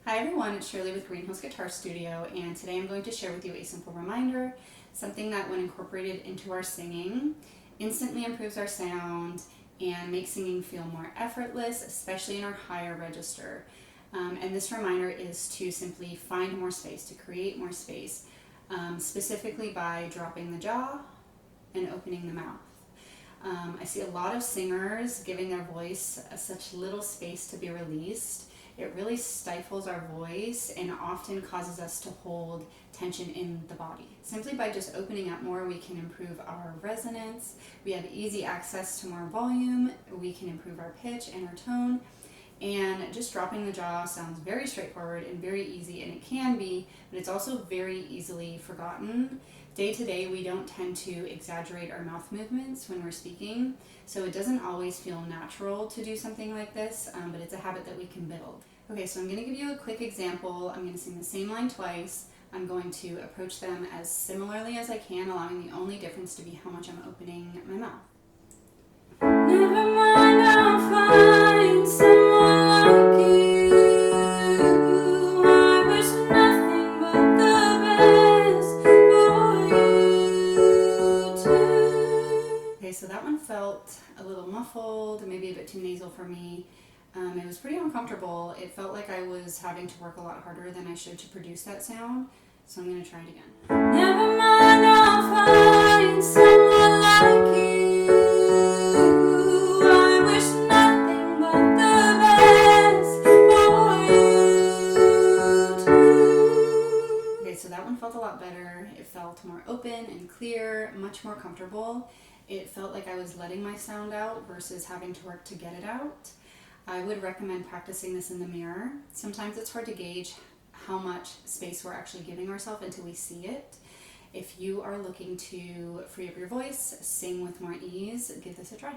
Hi everyone, it's Shirley with Green Hills Guitar Studio, and today I'm going to share with you a simple reminder, something that when incorporated into our singing, instantly improves our sound and makes singing feel more effortless, especially in our higher register. And this reminder is to simply find more space, to create more space, specifically by dropping the jaw and opening the mouth. I see a lot of singers giving their voice such little space to be released. It really stifles our voice and often causes us to hold tension in the body. Simply by just opening up more, we can improve our resonance. We have easy access to more volume. We can improve our pitch and our tone. And just dropping the jaw sounds very straightforward and very easy, and it can be, but it's also very easily forgotten. Day to day, we don't tend to exaggerate our mouth movements when we're speaking, so it doesn't always feel natural to do something like this, but it's a habit that we can build. Okay, so I'm going to give you a quick example. I'm going to sing the same line twice. I'm going to approach them as similarly as I can, allowing the only difference to be how much I'm opening my mouth. Never mind, I'll find someone like you. I wish nothing but the best for you too. Okay, so that one felt a little muffled, maybe a bit too nasal for me. It was pretty uncomfortable. It felt like I was having to work a lot harder than I should to produce that sound, so I'm going to try it again. Never mind, I'll find someone like you. I wish nothing but the best for you too. Okay, so that one felt a lot better. It felt more open and clear, much more comfortable. It felt like I was letting my sound out versus having to work to get it out. I would recommend practicing this in the mirror. Sometimes it's hard to gauge how much space we're actually giving ourselves until we see it. If you are looking to free up your voice, sing with more ease, give this a try.